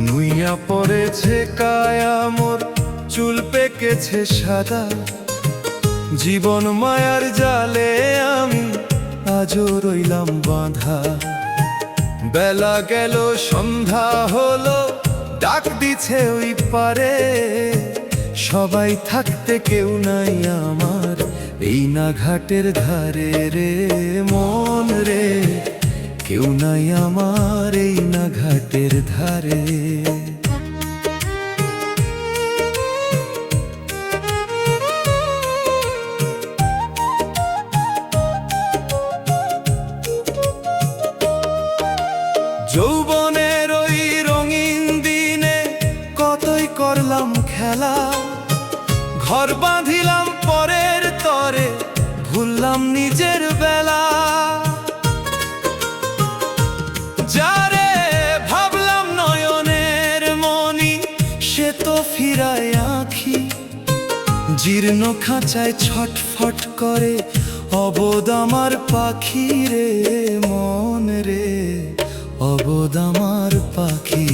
নুইয়া পড়েছে কায়া মোর, চুল পেকেছে সাদা। জীবন মায়ার জালে আমি আজও রইলাম বাঁধা। বেলা গেল সন্ধ্যা হলো, ডাক দিছে ওই পারে। সবাই থাকতে কেউ নাই আমার এই না ঘাটের ধারে রে মন রে। কেউ নাই আমার এই না ঘাটের ধারে। যৌবনের ওই রঙিন দিনে কতই করলাম খেলা। ঘর বাঁধিলাম পরের তরে, ভুললাম নিজের বেলা। যারে ভাবলাম নয়নের মনি, সে তো ফিরায় আঁখি। জীর্ণ খাঁচায় ছটফট করে অবোধ আমার পাখি রে মন রে, অবোধ আমার পাখি।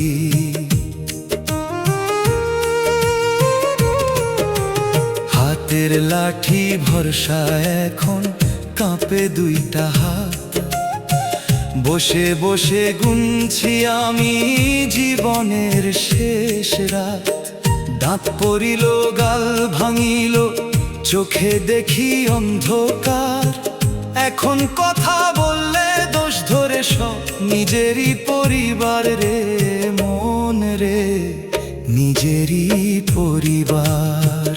হাতের লাঠি ভরসা এখন কাঁপে দুইটা হাত। বসে বসে গুনছি আমি জীবনের শেষ রাত। দাঁত পড়িল গাল ভাঙিল, চোখে দেখি অন্ধকার। এখন কথা বললে দোষ ধরে সব নিজেরই পরিবার রে মন রে, নিজেরই পরিবার।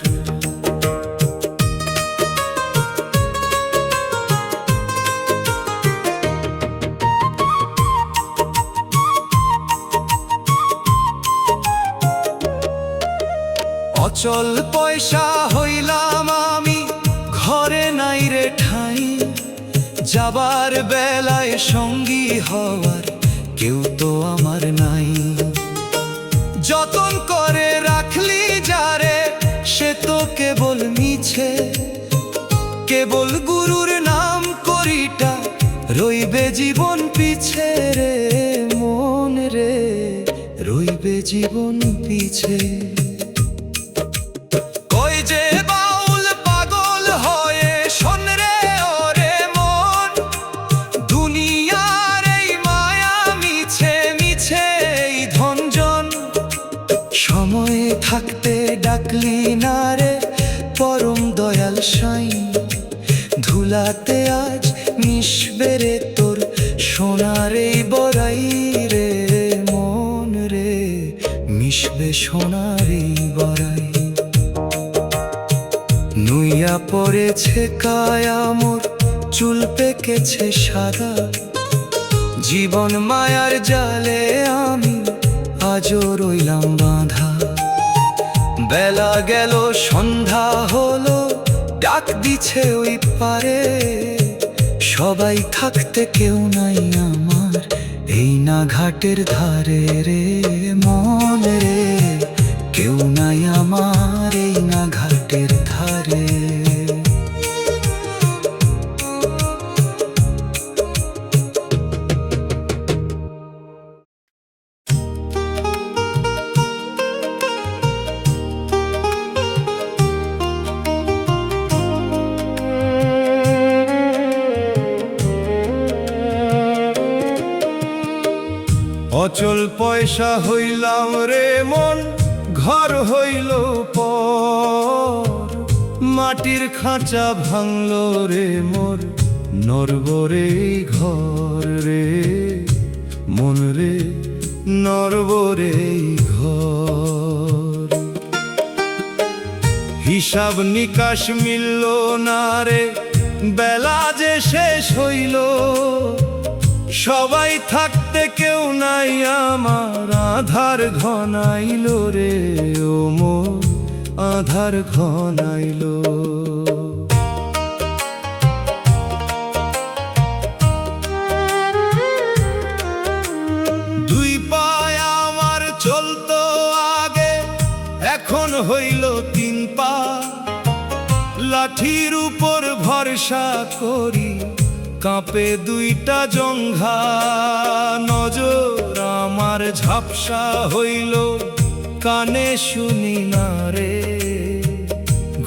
অচল পয়সা হইলাম আমি, ঘরে নাই রে ঠাই। যাবার বেলায় সঙ্গী হওয়ার কেউ তো আমার নাই। যতন করে রাখলি যারে, সে তো কেবল মিছে। কেবল গুরুর নাম করিটা রইবে জীবন পিছে রে মন রে, রইবে জীবন পিছে। সময়ে থাকতে ডাকলি না রে পরম দয়াল সাই। ধুলাতে আজ মিশবে রে তোর সোনার এই বড়াই রে মন রে, মিশবে সোনার এই বড়াই। নুইয়া পড়েছে কায়া মোর, চুল পেকেছে সাদা। জীবন মায়ার জালে আমি আজও রইলাম বাঁধা। বেলা গেল সন্ধ্যা হলো, ডাক দিছে ওই পারে। সবাই থাকতে কেউ নাই আমার এই না ঘাটের ধারে রে মন রে। কেউ নাই আমার এই না ঘাটের ধারে। অচল পয়সা হইলাম রে মন, ঘর হইল পর। মাটির খাঁচা ভাঙলো রে মোর, নরবরে ঘর রে মন রে, নরবরে ঘর। হিসাব নিকাশ মিলল না রে, বেলা যে শেষ হইল। সবাই থাকতে কেউ নাই আমার, আধার ঘনাইল রে ও মোর আধার ঘনাইলো। দুই পায়ে আমার চলতো আগে, এখন হইল তিন পা। লাঠির উপর ভরসা করি, কাঁপে দুইটা জঙ্ঘা। নজর আমার ঝাপসা হইল, কানে শুনি না রে।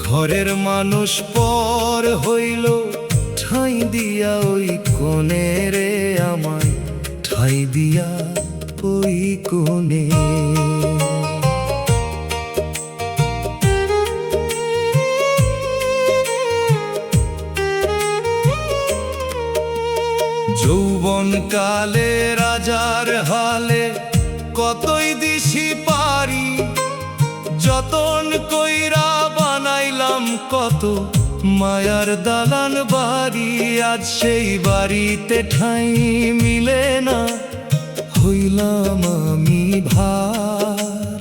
ঘরের মানুষ পর হইল, ঠাঁই দিয়া ওই কোণে রে। আমায় ঠাঁই দিয়া ওই কোণে। যৌবন কালে রাজার হালে, কতই দিশি পারি। যতন কইরা বানাইলাম কত মায়ার দালান বাড়ি। আজ সেই বাড়িতে ঠাঁই মিলে না, হইলাম আমি ভার।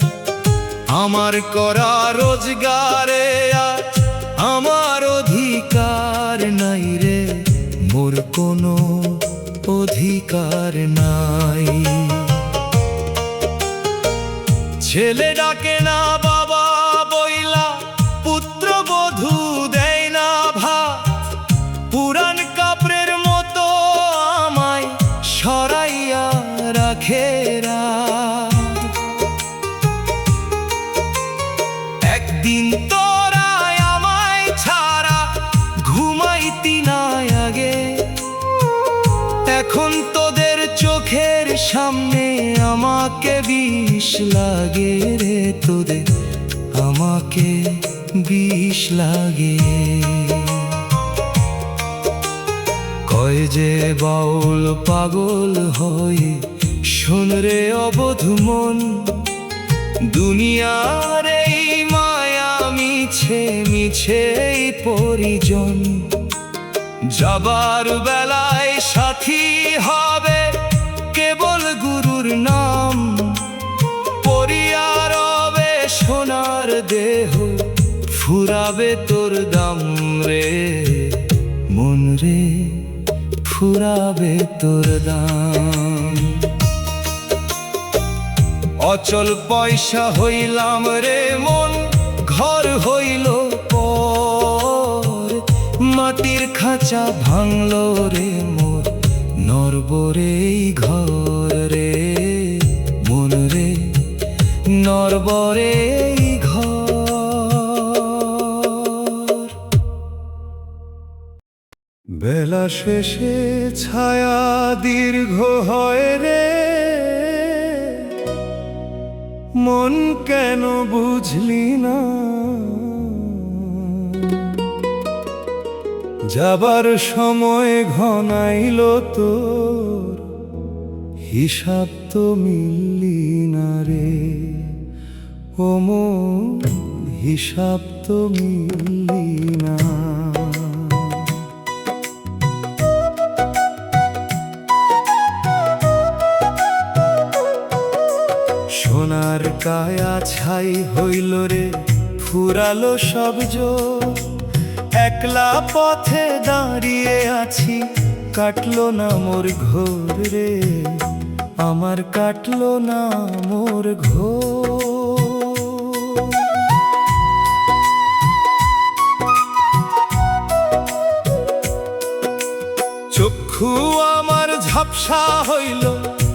আমার করা রোজগারে আজ আমার অধিকার নাই রে। মোর কোনো অধিকার নাই। ছেলে ডাকে না বাবা বইলা, পুত্রবধূ দেয় না ভাত। পুরান কাপড়ের মতো আমায় সরাইয়া রাখে রাত। একদিন তোরা আমায় ছাড়া ঘুমাইতি না আগে। এখন তোদের চোখের সামনে আমাকে বিষ লাগে রে। তোদের আমাকে বিষ লাগে। কয় যে বাউল পাগল হয়ে, শোন রে অবধ মন। দুনিয়ার এই মায়া মিছে মিছে পরিজন। যাবার বেলায় সাথী হবে কেবল গুরুর নাম। পরিয়া রবে সোনার দেহ, ফুরাবে তোর দাম রে। মন রে, ফুরাবে তোর দাম। অচল পয়সা হইলাম রে মন, ঘর হইল পর। মাটির খাঁচা ভাঙলো রে মোর, নরবরে ঘর রে। মন রে, নরবরে ঘর। বেলা শেষে ছায়া দীর্ঘ হয় রে। মন কেন বুঝলি না? যাবার সময় ঘনাইল তোর, হিসাব তো মিললি না রে। ও মন, হিসাব তো মিললি না। সোনার কায়া ছাই হইল রে, ফুরালো সব জোর। একলা পথে দাঁড়িয়ে আছি, কাটলো না মোর ঘোর রে। আমার কাটলো না মোর ঘোর। চক্ষু আমার ঝাপসা হইল,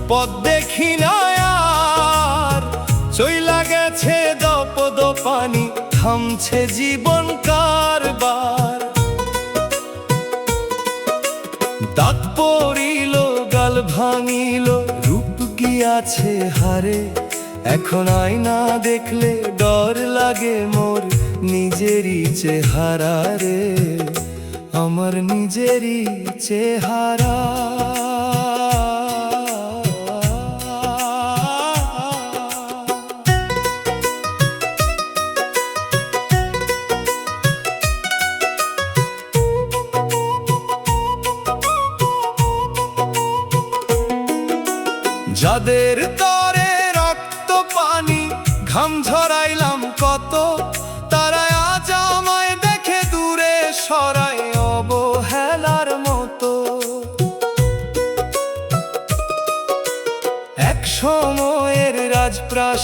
পথ দেখি না আর। চইলা গেছে দপদ পানি, থামছে জীবন কারবার। দাঁত পড়িল, গাল ভাঙিল, রূপ গিয়াছে হারে। এখন আয়না দেখলে ডর লাগে মোর, নিজেরই চেহারা রে। আমার নিজেরই চেহারা। যাদের তরে রক্ত পানি ঘাম ঝরাইলাম কত,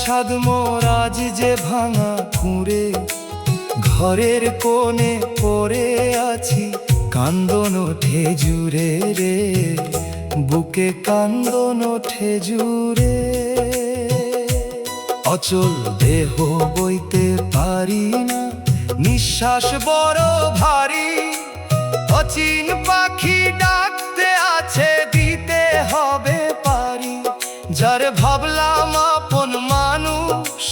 প্রাসাদ মোর আজ যে ভাঙা খুঁড়ে, ঘরের কোণে পড়ে আছি, কান্দন ওঠে জুড়ে রে, বুকে কান্দন ওঠে জুড়ে। অচল দেহ বইতে পারি না, নিঃশ্বাস বড় ভারী, অচিন পাখি ডাকতে আছে, দিতে হবে পারি। যার ভাবলাম আপন মানুষ,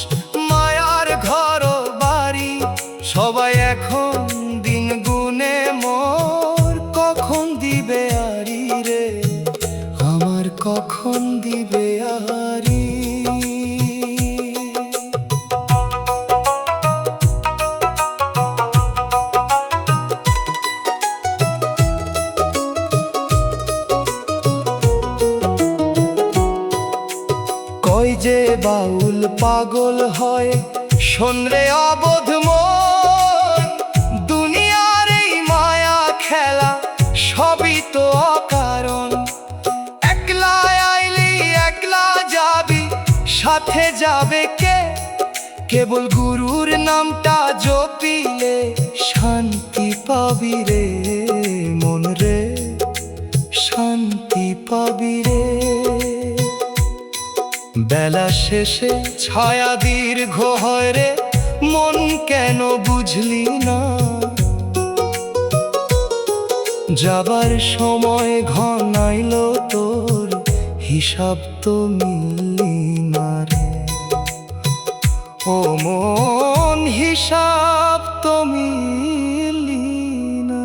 মায়ার ঘর বাড়ি, সবাই এখন দিন গুনে মোর কখন দিবে আরি রে, আমার কখন দিবে আরি। কই যে বাউল পাগল হয়, শোন রে অবোধ মন, দুনিয়ার এই মায়া খেলা সবই তো অকারণ। একলা আইলি একলা যাবি, সাথে যাবে কে? কেবল গুরুর নামটা জপিলে শান্তি পাবি রে মন রে, শান্তি পাবি রে। বেলা শেষে ছায়া দীর্ঘ হয় রে, মন কেন বুঝলি না? যাবার সময় ঘনাইল তোর, হিসাব তো মিললি না রে, ও মন হিসাব তো মিললি না।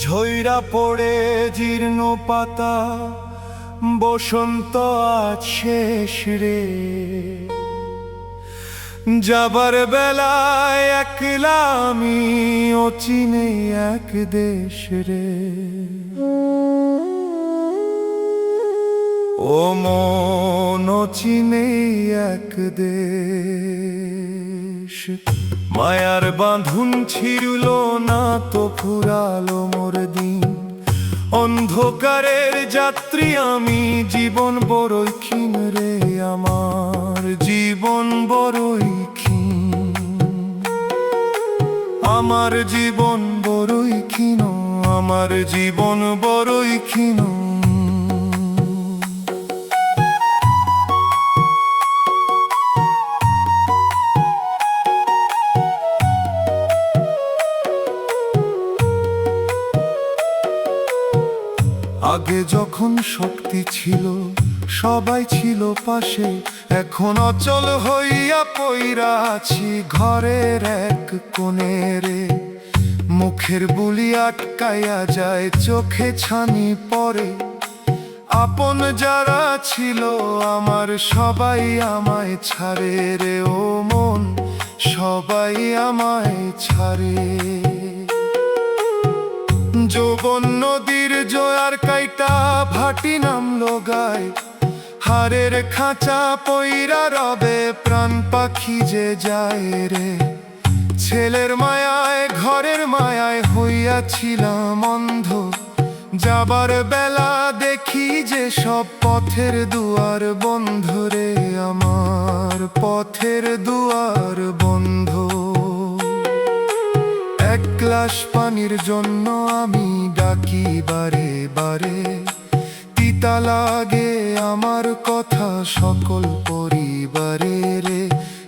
ঝইরা পড়ে জীর্ণ পাতা, বসন্ত আজ শেষ রে, যাবার বেলায় একলা আমি অচিনে এক দেশ রে। ও মন অচিনে এক দেশ, মায়ার বাঁধন ছিড়ল না তো ফুরালো মোর দিন, অন্ধকারের যাত্রী আমি, জীবন বড়ই ক্ষীণ রে, আমার জীবন বড়ই ক্ষীণ, আমার জীবন বড়ই ক্ষীণ, আমার জীবন বড়ই ক্ষীণ। আগে যখন শক্তি ছিল, সবাই ছিল পাশে, এখন অচল হইয়া পইরা আছি ঘরের এক কোণে রে। মুখের বুলি আটকাইয়া যায়, চোখে ছানি পড়ে, আপন যারা ছিল আমার সবাই আমায় ছাড়ে রে, ও মন সবাই আমায় ছাড়ে। যৌবন নদীর জোয়ার কাইটা ভাটি নামলো গায়, হারের খাঁচা পইরা রবে প্রাণ পাখি যে যায় রে। ছেলের মায়ায় ঘরের মায়ায় হইয়াছিলাম অন্ধ, যাবার বেলা দেখি যে সব পথের দুয়ার বন্ধ রে, আমার পথের দুয়ার বন্ধ। এক গ্লাস পানির জন্য আমি ডাকি বারে বারে, তিতা লাগে আমার কথা সকল পরিবারে রে।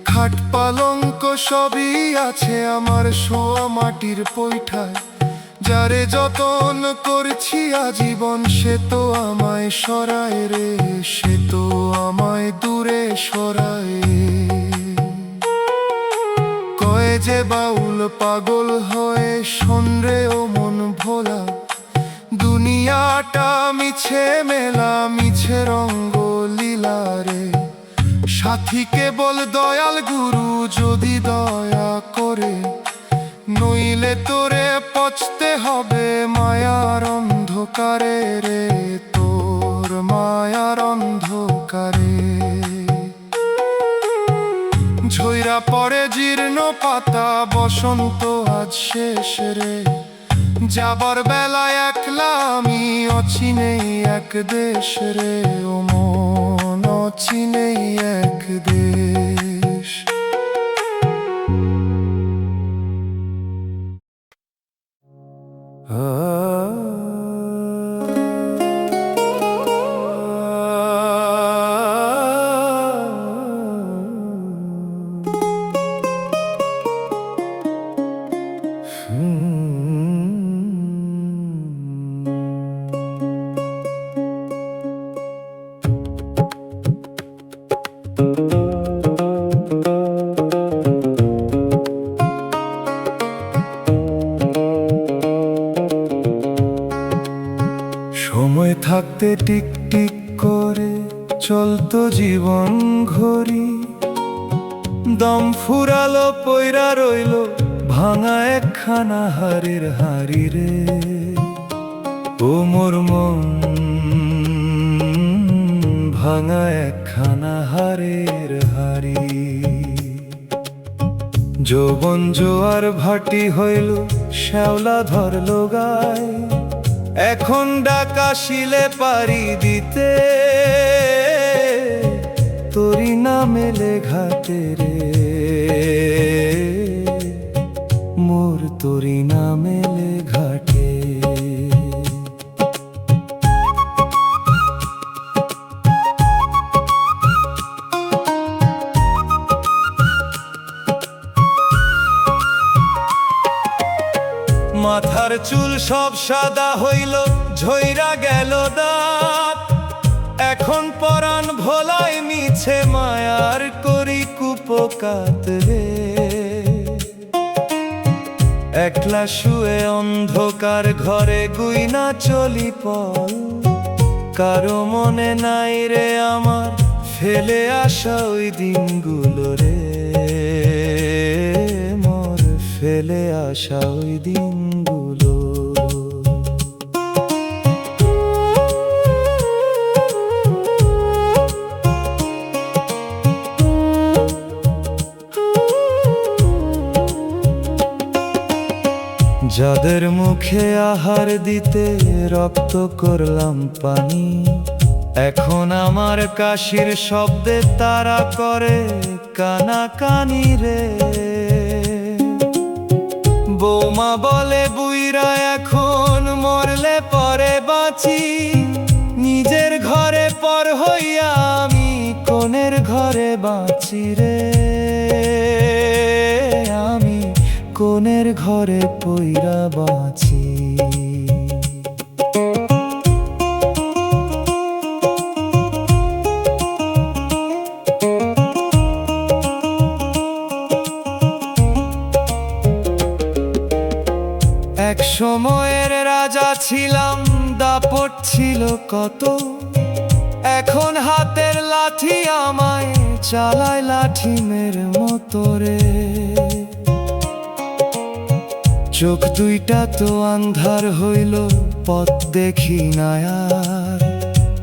খাট পালঙ্ক সবই আছে আমার শোয়া মাটির পৈঠায়, যারে যতন করছি আজীবন সে তো আমায় সরায় রে, সে তো আমায় দূরে সরায়। কয়ে যে বাউল পাগল হয়ে শোন রে ও মন ভোলা, দুনিয়াটা মিছে মেলা, মিছে রঙ্গ লীলা রে। সাথী কেবল দয়াল গুরু যদি দয়া করে, নইলে তোরে পচতে হবে মায়ার অন্ধকারে রে, তোর মায়ার অন্ধকারে। ঝইরা পড়ে জীর্ণ পাতা, বসন্ত আজ শেষ রে। যাবার বেলায় একলা আমি, অচিনেই এক দেশ রে, ও মন অচিনেই এক দেশ। সময় থাকতে টিক টিক করে চলতো জীবন ঘড়ি, দম ফুরালো পইরা রইল ভাঙা একখানা হাড়ের হাড়ি রে। ও মোর মন ভাঙা একখানা হাড়ের হাড়ি। যৌবন জোয়ার ভাটি হইল, শ্যাওলা ধরলো গায়, এখন ডাকা শিলে পারি দিতে তোরি নামে লেঘাতে রে, মোর তোরি নামে লেঘাটে। মাথার চুল সব সাদা হইল, ঝইরা গেল দাঁত, এখন পরাণ ভোলায় মিছে মায়ার করি কুপকাত রে। একলা শুয়ে অন্ধকার ঘরে গুইনা চলি পল, কারো মনে নাই রে আমার ফেলে আসা ওই দিনগুলো রে, মোর ফেলে আসা ওই দিনগুলো। যাদের মুখে আহার দিতে রক্ত করলাম পানি, এখন আমার কাশির শব্দে তারা করে কানাকানি রে। বৌমা বলে বুইরা এখন মরলে পরে বাঁচি, নিজের ঘরে পর হইয়া আমি কোনের ঘরে বাঁচি রে। আমি কোনের ঘরে পইরা বাঁচি। এক সময়ের রাজা ছিলাম, দাপট ছিল কত, এখন হাতের লাঠি আমায় চালায় লাঠিমের মতো রে। চোখ দুইটা তো আন্ধার হইল, পথ দেখি না আর,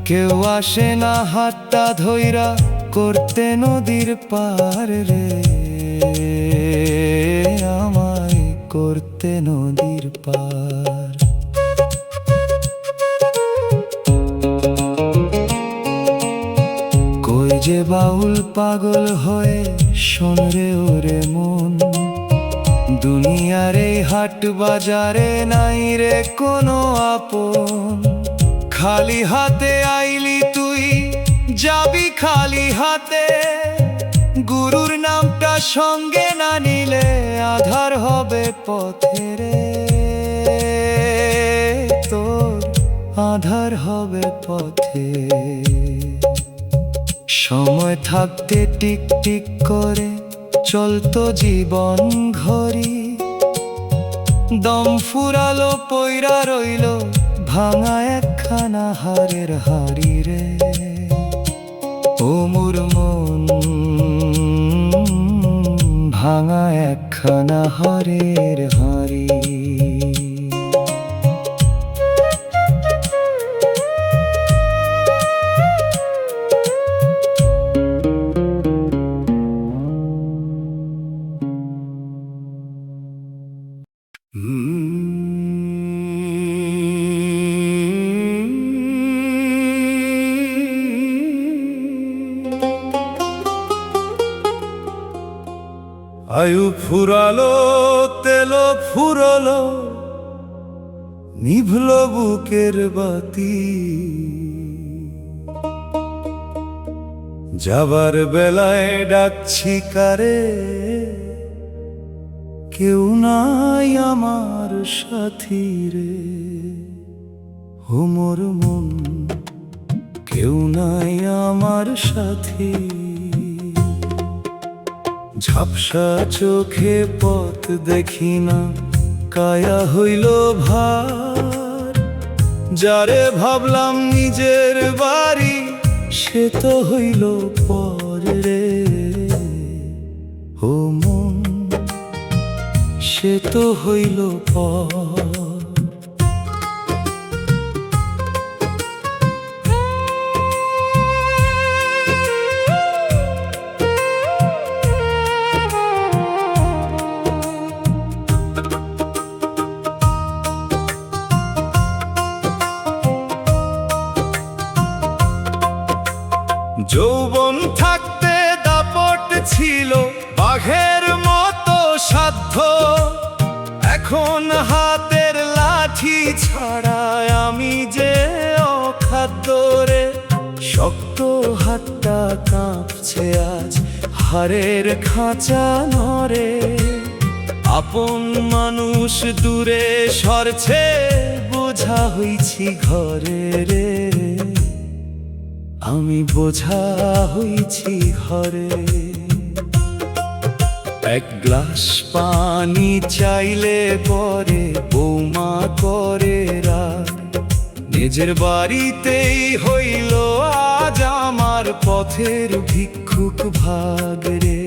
কেউ আসে না হাতটা ধইরা করতে নদীর পার রে, আমায় করতে নদীর পার। কই যে বাউল পাগল হয়ে শোন রে ওরে মন, দুনিয়ার এই হাট বাজারে নাই রে কোনো আপন। খালি হাতে আইলি তুই, যাবি খালি হাতে, গুরুর নামটা সঙ্গে না নিলে আধার হবে পথে রে, তোর আধার হবে পথে। সময় থাকতে টিক টিক করে চলতো জীবন ঘড়ি, দম ফুরালো পইরা রইল ভাঙা একখানা হাড়ের হাড়ি রে। ও মোর মন ভাঙা এক একখানা হারের হাঁড়ি। আয়ু ফুরালো, তেল ফুরলো, নিভল বুকের বাতি। যাবার বেলায় ডাকছি কারে, কেউ নাই আমার সাথী রে। ও মোর মন, কেউ নাই আমার সাথী। ঝাপসা চোখে পথ দেখি না, কায়া হইল ভার। যারে ভাবলাম নিজের বাড়ি, সে তো হইল পর রে। ও মন, সে তো হইল পর। যৌবন থাকতে দাপট ছিল বাঘের মতো সাধ্য। এখন হাতের লাঠি ছাড়ায় আমি যে অখাদ্য রে। শক্ত হাতটা কাঁপছে আজ, হাড়ের খাঁচা নড়ে। আপন মানুষ দূরে সরছে, বোঝা হইছি ঘরে রে। আমি বোঝা হইছি ঘরে। এক গ্লাস পানি চাইলে পরে বৌমা করে রাগ। নিজের বাড়িতেই হইল আজ আমার পথের ভিক্ষুক ভাগ রে।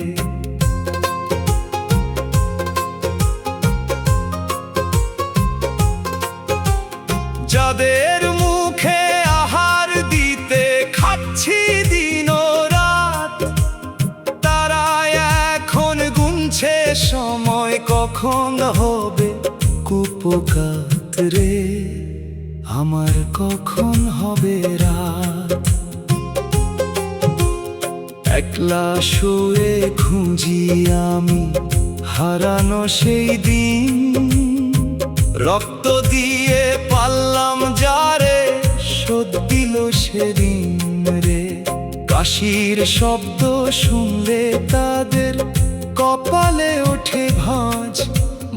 যাদের মুখে আহার দিতে খাচ্ছি দিন রাত, তারা এখন গুনছে সময় কখন হবে কুপকাত রে। আমার কখন হবে রাত। একলা শুয়ে খুঁজি আমি হারানো সেই দিন। রক্ত দিয়ে পাল্লাম যারে, শোধ দিল সেদিন রে। কাশির শব্দ শুনলে তাদের কপালে ওঠে ভাঁজ।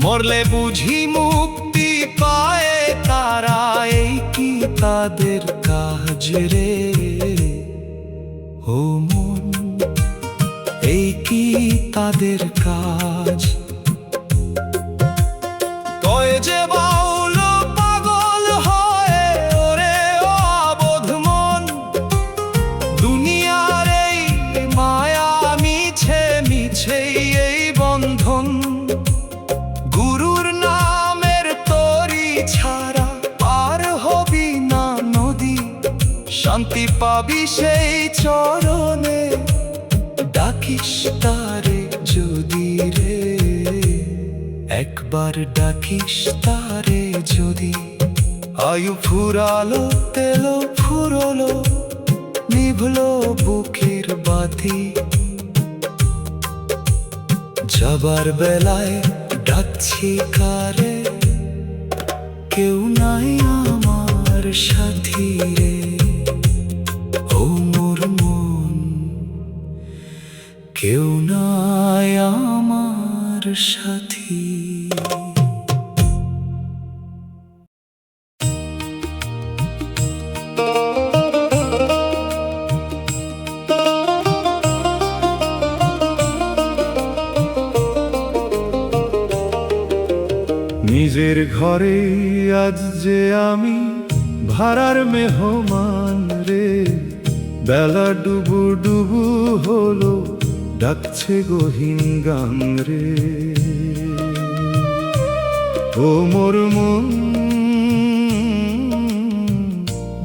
মরলে বুঝি মুক্তি পায় তারা, এই কি তাদের কাজ রে। ও মন, এই কি তাদের কাজ। কয় যে বাউল পাগল হয় ওরে ও আবোধ মন। দুনিয়ার এই মায়া মিছে মিছেই এই বন্ধন। গুরুর নামের তরি ছাড়া পার হবি না নদী। শান্তি পাবি সেই চরণে, ডাকিস তারে যদি রে। একবার ডাকিস তারে যদি। আয়ু ফুরালো, তেল ফুরলো, নিভলো বুকের বাতি। যাবার বেলায় ডাকছি কারে, কেউ নাই আমার সাথী রে। ও মোর মন, কেউ নাই আমার সাথী। নিজের ঘরে আজ যে আমি ভাড়ার মেহমান রে। বেলা ডুবু ডুবু হলো, ডাকছে গহীন গান রে। ও মোর মন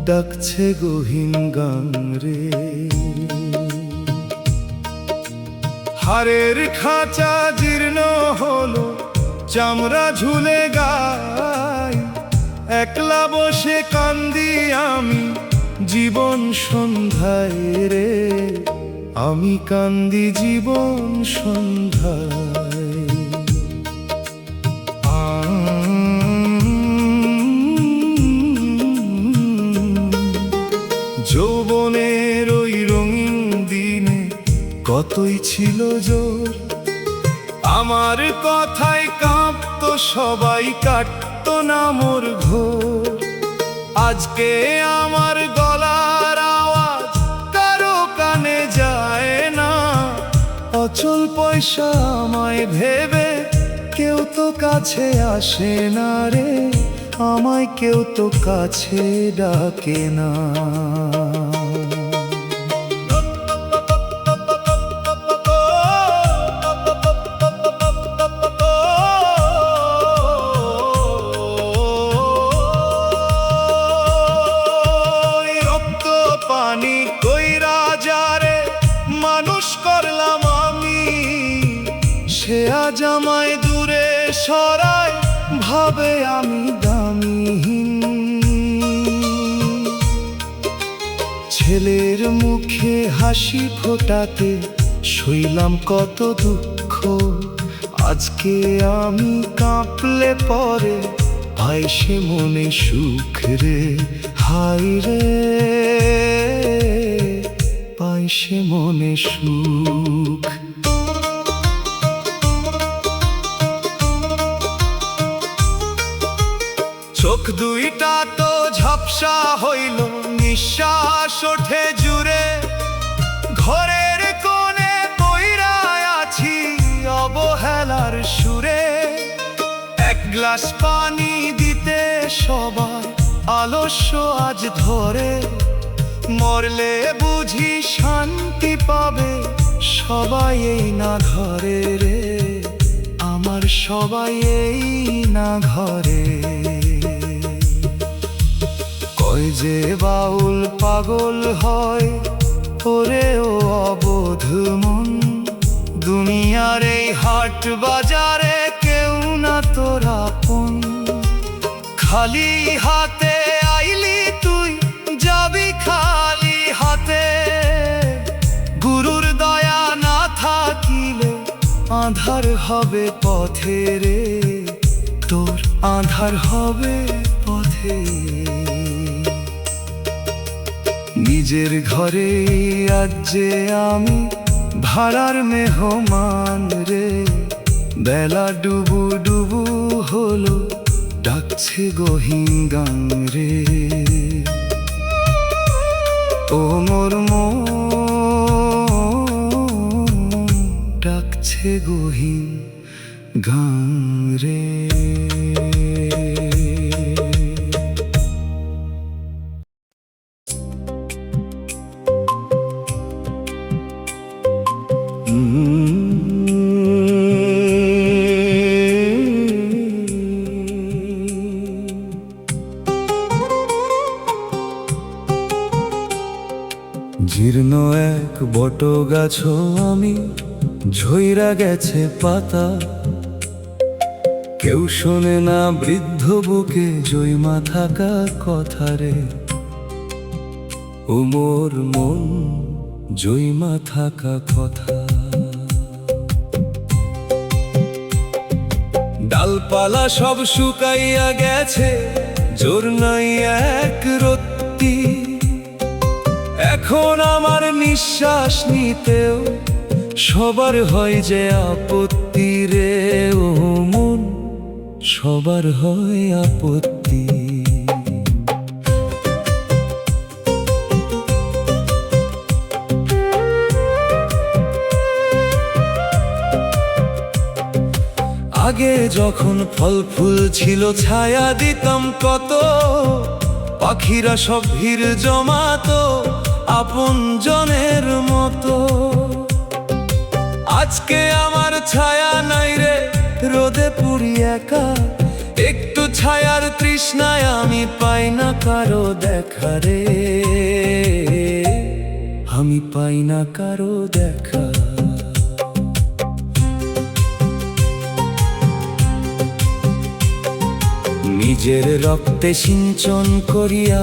ডাকছে গহীন গান রে। হাড়ের খাঁচা জীর্ণ হলো, চামড়া ঝুলে গায়, একলা বসে কান্দি আমি জীবন সন্ধ্যায় রে, আমি কান্দি জীবন সন্ধ্যায়। যৌবনের ওই রঙিন দিনে কতই ছিল জোর, আমার কথায় কাঁপতো সবাই, কাটতো না মোর ঘোর। আজকে আমার গলার আওয়াজ কারো কানে যায় না, অচল পয়সা আমায় ভেবে কেউ তো কাছে আসে না রে, আমায় কেউ তো কাছে ডাকে না। পানি কইরা যারে মানুষ করলাম আমি, সে আজ আমায় দূরে সরায়, ভাবে আমি দামিহীন। ছেলের মুখে হাসি ফোটাতে সইলাম কত দুঃখ, আজকে আমি কাঁপলে পরে পাই সে মনে সুখ রে, হায় রে পাই সে মনে সুখ। চোখ দুইটা তো ঝাপসা হইল, নিঃশ্বাস ওঠে জুড়ে, ঘরের কোণে পইরা আছি অবহেলার সুরে। এক গ্লাস পানি দিতে সবাই আলস্য আজ ধরে, মরলে বুঝি শান্তি পাবে সবাই এই না ঘরে রে, আমার সবাই এই না ঘরে। কয় যে বাউল পাগল হয় ওরে ও অবোধ মন, দুনিয়ার এই হাট বাজারে কেউ না তোর আপন। খালি হাতে আইলি তুই, যাবি খালি হাতে, গুরুর দয়া না থাকিলে আঁধার হবে পথে রে, তোর আঁধার হবে পথে। নিজের ঘরে আজ যে আমি ভাড়ার মেহমান রে, বেলা ডুবু ডুবু হলো, ডাকছে গহীন গান রে। ও মোর মন ডাকছে গহীন গান রে। জীর্ণ এক বট গাছ আমি, ঝইরা গেছে পাতা, কেউ শোনে না বৃদ্ধ বুকে জয়মা থাকা কথা রে, ও মোর মন জয়মা থাকা কথা। ডালপালা সব শুকাইয়া গেছে, জোর নাই এক রত্তি, এখন আমার নিঃশ্বাস নিতেও সবার হয় যে আপত্তি রে, ও মন সবার হয় আপত্তি। আগে যখন ফল ফুল ছিল ছায়া দিতাম কত, পাখিরা সব ভিড় জমাতো আপন জনের মতো। আজকে আমার ছায়া নাই রে, রোদে পুড়ি একা, ছায়ার তৃষ্ণায় আমি পাই না কারো দেখা রে, আমি পাই না কারো দেখা। নিজের রক্তে সিঞ্চন করিয়া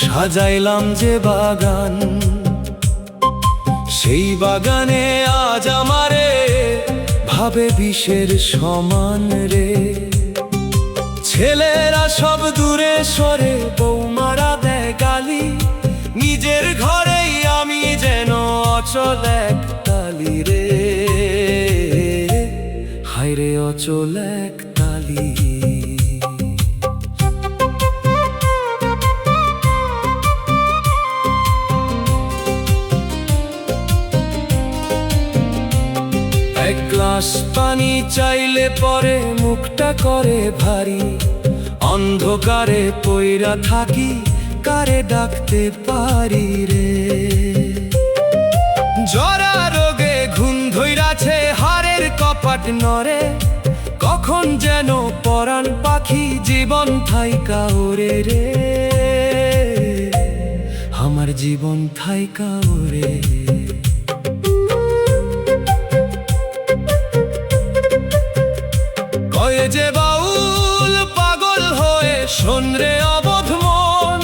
সাজাইলাম যে বাগান, সেই বাগানে আজ আমারে ভাবে বিষের সমান রে। ছেলেরা সব দূরে সরে, বৌমারা দেয় গালি, নিজের ঘরেই আমি যেন অচল এক তালি রে, হায় রে অচল এক তালি। এক গ্লাস পানি চাইলে পরে মুখটা করে ভারী, অন্ধকারে পইরা থাকি কারে ডাকতে পারি রে। জরা রোগে ঘুম ধইরাছে হাড়ের কপাট নরে, কখন যেন পরাণ পাখি জীবন থাইকা ওরে রে, আমার জীবন থাইকা ওরে। কয়ে যে বাউল পাগল হয়ে শোন রে অবোধ মন,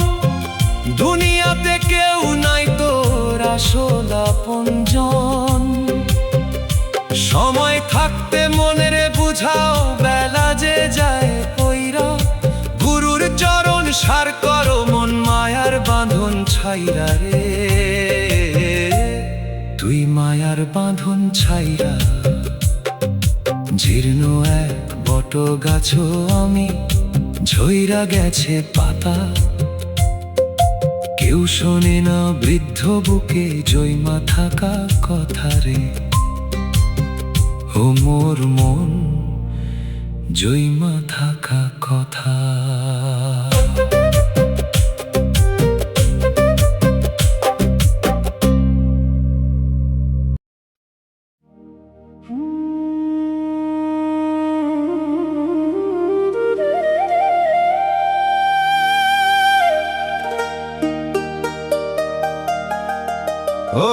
দুনিয়াতে কেউ নাই তোর আসল আপনজন। সময় থাকতে মনের বুঝাও, বেলা যে যায় পইরা, গুরুর চরণ সার করো মন মায়ার বাঁধন ছাইরা রে, তুই মায়ার বাঁধন ছাইরা। জীর্ণ এক বট গাছও আমি, ঝইরা গেছে পাতা, কেউ শোনে না বৃদ্ধ বুকে জয়মা থাকা কথা রে। ও মোর মন জয়মা থাকা কথা। ও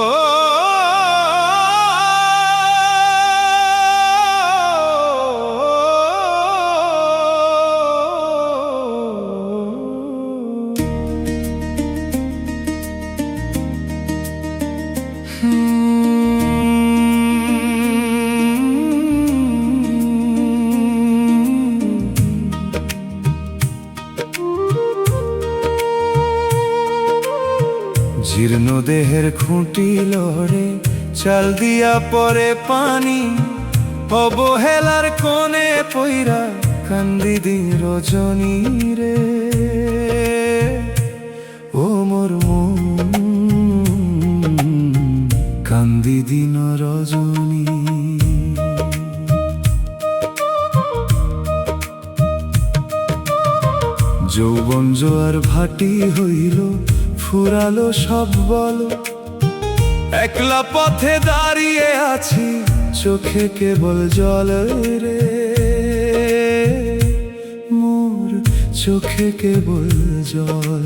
জীর্ণ দেহের খুঁটি লড়ে, চাল দিয়া পরে পানি, অবহেলার কোণে পইরা কান্দি দিন রজনী রে। ও মোর মন কান্দি দিন রজনী। যৌবন জোয়ার ভাটি হইল, ফুরালো সব বলো, একলা পথে দাঁড়িয়ে আছি, চোখে কেবল জল রে, মোর চোখে কেবল জল।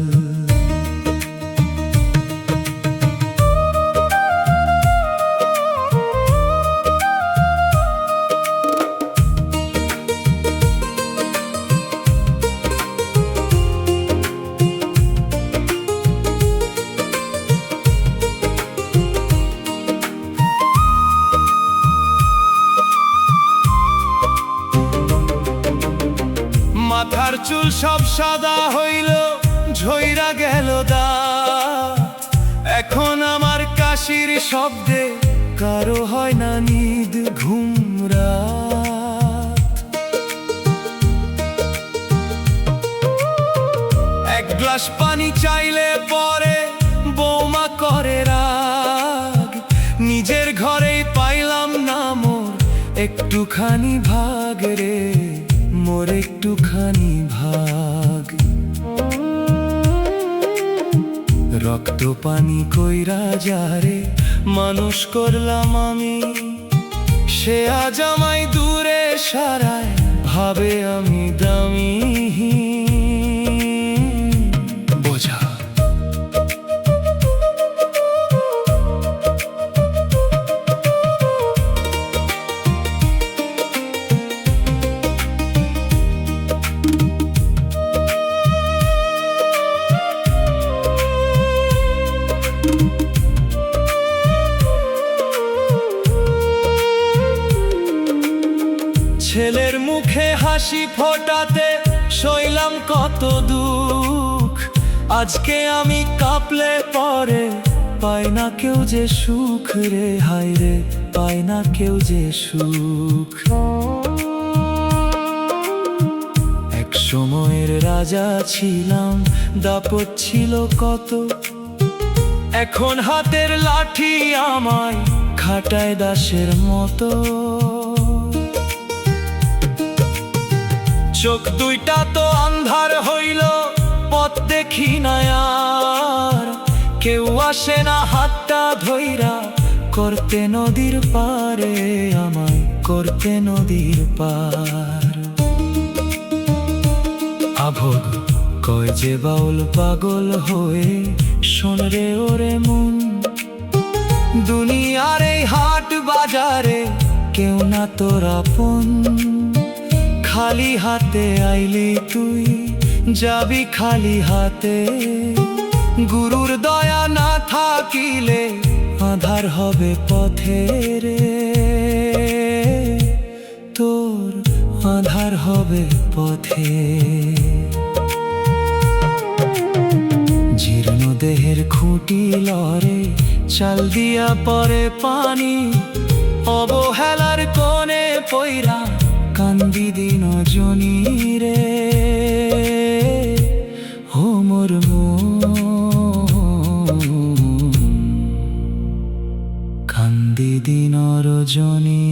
মাথার চুল সব সাদা হইল, ঝইরা গেল দাঁত, এখন আমার কাশির শব্দে কারো হয় না নিদ ঘুম রাত। এক গ্লাস পানি চাইলে পরে বৌমা করে রাগ, নিজের ঘরেই পাইলাম না মোর একটুখানি ভাগ রে, মোর একটুখানি ভাগ। রক্ত পানি কইরা যারে মানুষ করলাম আমি, সে আজ আমায় দূরে সারায় ভাবে আমি দামি। হাসি ফোটাতে সইলাম কত দুঃখ, আজকে আমি কাঁপলে পরে পায় না কেউ যে সুখ রে, হায় রে পায় না কেউ যে সুখ। এক সময়ের রাজা ছিলাম, দাপট ছিল কত, এখন হাতের লাঠি আমায় খাটায় দাসের মতো। চোখ দুইটা তো আন্ধার হইল, পথ দেখি না আর, কেউ আসে না হাতটা ধইরা করতে নদীর পারে, আমায় করতে নদীর পার। আভোগ কয় যে বাউল পাগল হয়ে, শোন রে ওরে মন, দুনিয়ার এই হাট বাজারে কেউ না তোর আপন। খালি হাতে আইলি তুই, যাবি খালি হাতে, গুরুর দয়া না থাকিলে আধার হবে পথে রে, তোর আধার হবে পথে। জীর্ণ দেহের খুঁটি লড়ে, চাল দিয়া পরে পানি, অবহেলার কোণে পইরা কান্দি দিন জনি রে, ও মোর মন কান্দি দিন রজনী।